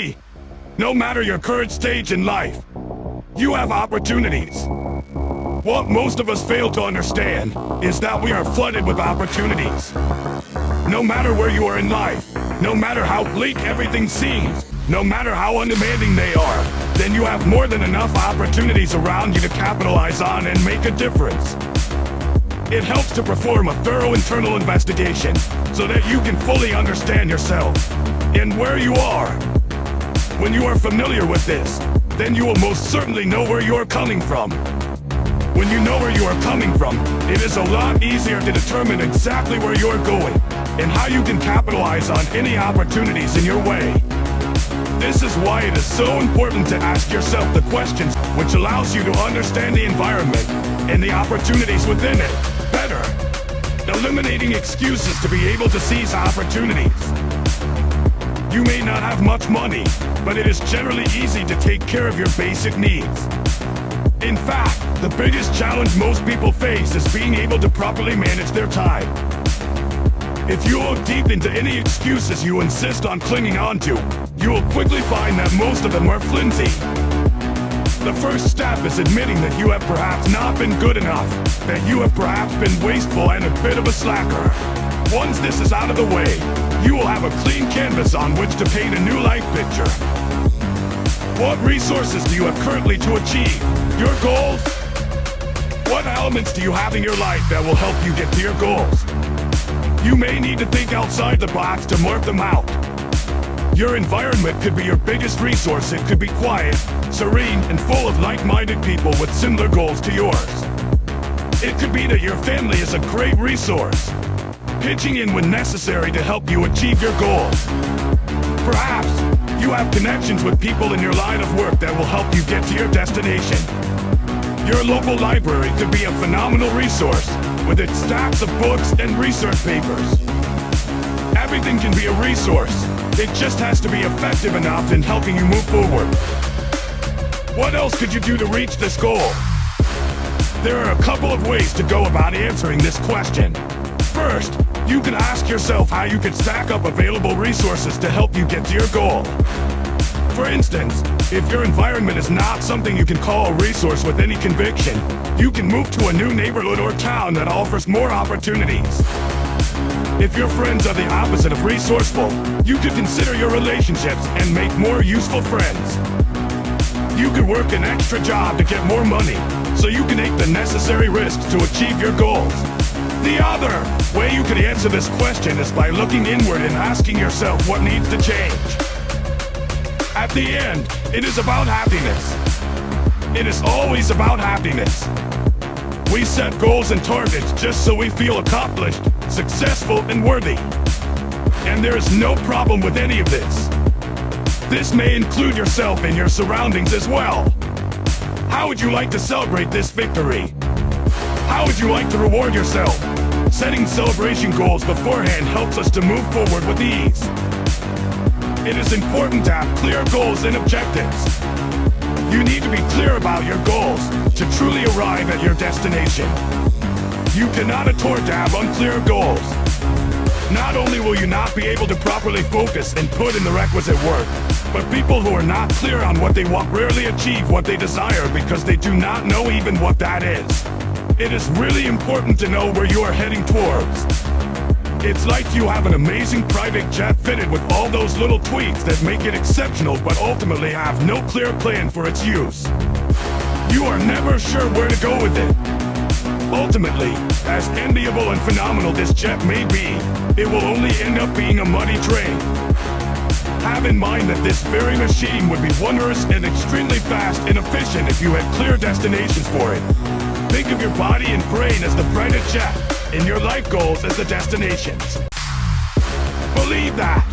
Today, no matter your current stage in life, you have opportunities. What most of us fail to understand is that we are flooded with opportunities. No matter where you are in life, no matter how bleak everything seems, no matter how undemanding they are, then you have more than enough opportunities around you to capitalize on and make a difference. It helps to perform a thorough internal investigation so that you can fully understand yourself and where you are. When you are familiar with this, then you will most certainly know where you're coming from. When you know where you are coming from, it is a lot easier to determine exactly where you're going and how you can capitalize on any opportunities in your way. This is why it is so important to ask yourself the questions which allows you to understand the environment and the opportunities within it better, eliminating excuses to be able to seize opportunities. You may not have much money, but it is generally easy to take care of your basic needs. In fact, the biggest challenge most people face is being able to properly manage their time. If you look deep into any excuses you insist on clinging onto, you will quickly find that most of them are flimsy. The first step is admitting that you have perhaps not been good enough, that you have perhaps been wasteful and a bit of a slacker. Once this is out of the way, you will have a clean canvas on which to paint a new life picture. What resources do you have currently to achieve your goals? What elements do you have in your life that will help you get to your goals? You may need to think outside the box to mark them out. Your environment could be your biggest resource. It could be quiet, serene, and full of like-minded people with similar goals to yours. It could be that your family is a great resource, pitching in when necessary to help you achieve your goals. Perhaps you have connections with people in your line of work that will help you get to your destination. Your local library could be a phenomenal resource with its stacks of books and research papers. Everything can be a resource. It just has to be effective enough in helping you move forward. What else could you do to reach this goal? There are a couple of ways to go about answering this question. First, you can ask yourself how you can stack up available resources to help you get to your goal. For instance, if your environment is not something you can call a resource with any conviction, you can move to a new neighborhood or town that offers more opportunities. If your friends are the opposite of resourceful, you could consider your relationships and make more useful friends. You could work an extra job to get more money, so you can take the necessary risks to achieve your goals. The other way you could answer this question is by looking inward and asking yourself what needs to change. At the end, it is about happiness. It is always about happiness. We set goals and targets just so we feel accomplished, successful, and worthy. And there is no problem with any of this. This may include yourself and your surroundings as well. How would you like to celebrate this victory? How would you like to reward yourself? Setting celebration goals beforehand helps us to move forward with ease. It is important to have clear goals and objectives. You need to be clear about your goals to truly arrive at your destination. You cannot afford to have unclear goals. Not only will you not be able to properly focus and put in the requisite work, but people who are not clear on what they want rarely achieve what they desire because they do not know even what that is. It is really important to know where you are heading towards. It's like you have an amazing private jet fitted with all those little tweaks that make it exceptional but ultimately have no clear plan for its use. You are never sure where to go with it. Ultimately, as enviable and phenomenal this jet may be, it will only end up being a muddy train. Have in mind that this very machine would be wondrous and extremely fast and efficient if you had clear destinations for it. Think of your body and brain as the private jet, and your life goals as the destinations. Believe that.